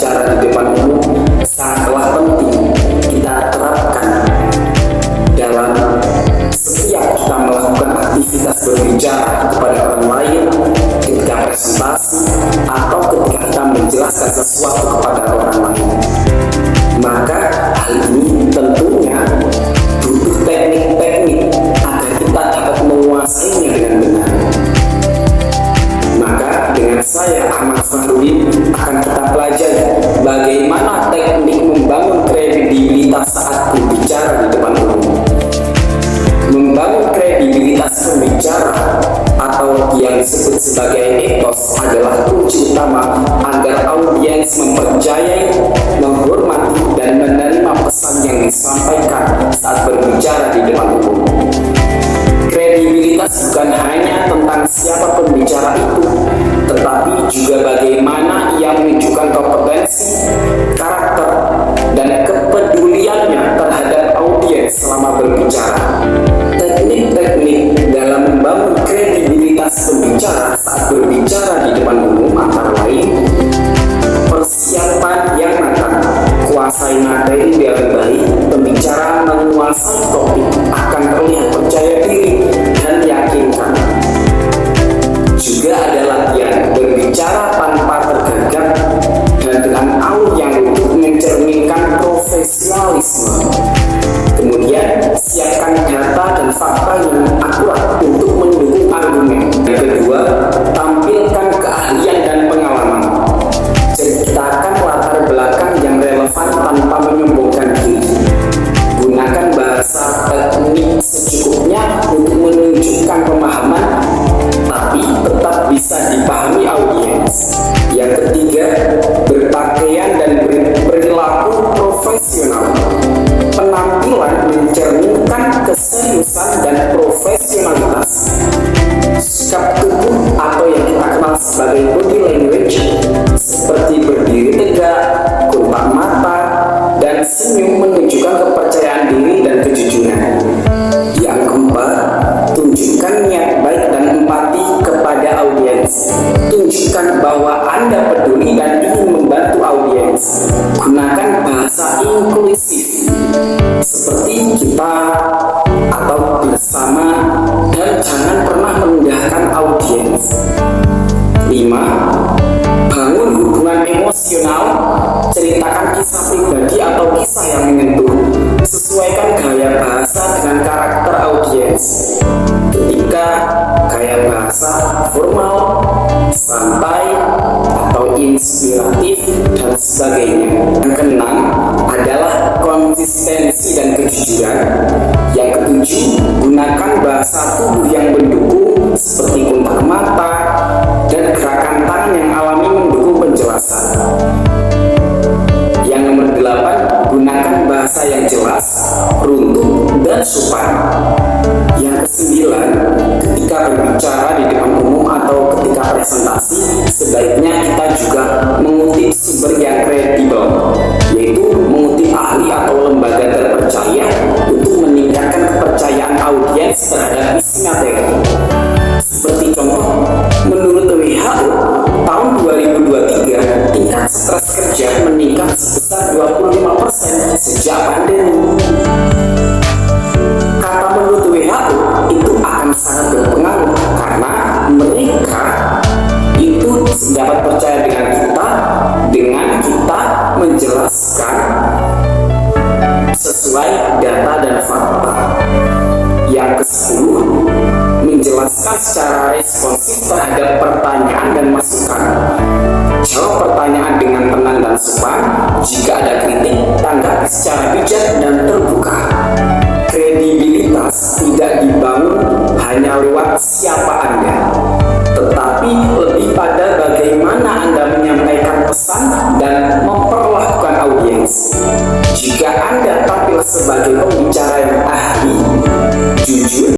berbicara di depan umum sangatlah penting kita terapkan dalam setiap kita melakukan aktivitas berbicara kepada orang lain, ketika presentasi, atau ketika kita menjelaskan sesuatu kepada orang lain. Maka hal ini tentunya butuh teknik-teknik agar kita dapat menguasainya dengan benar. Maka dengan saya Ahmad Fahrudin akan kita pelajari bagaimana teknik membangun kredibilitas saat berbicara di depan umum. Membangun kredibilitas pembicara atau yang disebut sebagai etos adalah kunci utama agar audiens mempercayai, menghormati, dan menerima pesan yang disampaikan saat berbicara di depan umum. Kredibilitas bukan hanya tentang siapa pembicara itu, tetapi juga bagaimana ia menunjukkan kompetensi, karakter, dan kepeduliannya terhadap audiens selama berbicara. Teknik-teknik dalam membangun kredibilitas pembicara saat berbicara di depan umum antara lain persiapan yang matang, kuasai materi dengan baik, pembicara menguasai topik, akan terlihat percaya diri dan yakinkan. Juga ada latihan berbicara tanpa tergagap dan dengan alur yang untuk mencerminkan profesionalisme. Kemudian siapkan data dan fakta yang akurat untuk mendukung argumen. Yang kedua, tampilkan keahlian dan pengalaman. Ceritakan latar belakang yang relevan tanpa menyombongkan diri. Gunakan bahasa teknik secukupnya untuk menunjukkan pemahaman, tapi tetap bisa dipahami audiens. Yang ketiga, berpakaian dan berperilaku profesional. Penampilan mencerminkan keseriusan dan profesionalitas. Sikap tubuh atau yang kita kenal sebagai body language seperti berdiri tegak, kontak mata, dan senyum menunjukkan kepercayaan diri dan kejujuran. Yang keempat, tunjukkan niat baik dan empati kepada audiens. Tunjukkan bahwa Anda peduli dan ingin membantu audiens. Gunakan bahasa inklusif seperti kita atau bersama, dan jangan pernah merendahkan audiens. 5. Bangun hubungan emosional. Ceritakan kisah pribadi atau kisah yang menyentuh. Sesuaikan gaya bahasa dengan karakter audiens. Ketika gaya bahasa formal, santai, atau inspiratif, dan sebagainya. Yang keenam adalah konsistensi dan kejujuran. Yang ketujuh, gunakan bahasa tubuh yang mendukung seperti kontak mata dan gerakan tangan yang alami mendukung penjelasan. Yang nomor 8, gunakan bahasa yang jelas, runtut, dan sopan. Yang kesembilan, ketika berbicara di depan umum atau ketika presentasi, sebaiknya kita juga mengutip sumber yang kredibel, yaitu mengutip ahli atau lembaga terpercaya untuk meningkatkan kepercayaan audiens terhadap isi materi. Seperti contoh, menurut WHO, tahun 2023 tingkat stres kerja meningkat sebesar 25% sejak pandemi. Kata menurut WHO itu akan sangat berpengaruh karena mereka itu dapat percaya dengan kita menjelaskan sesuai data dan fakta. Yang ke-10, menjelaskan secara responsif terhadap pertanyaan dan masukan. Jawab pertanyaan dengan tenang dan sopan. Jika ada kritik, tanggapi secara bijak dan terbuka. Kredibilitas tidak dibangun hanya lewat siapa Anda, tetapi lebih pada bagaimana Anda menyampaikan pesan dan memperlakukan audiens. Jika Anda tampil sebagai pembicara yang ahli, jujur,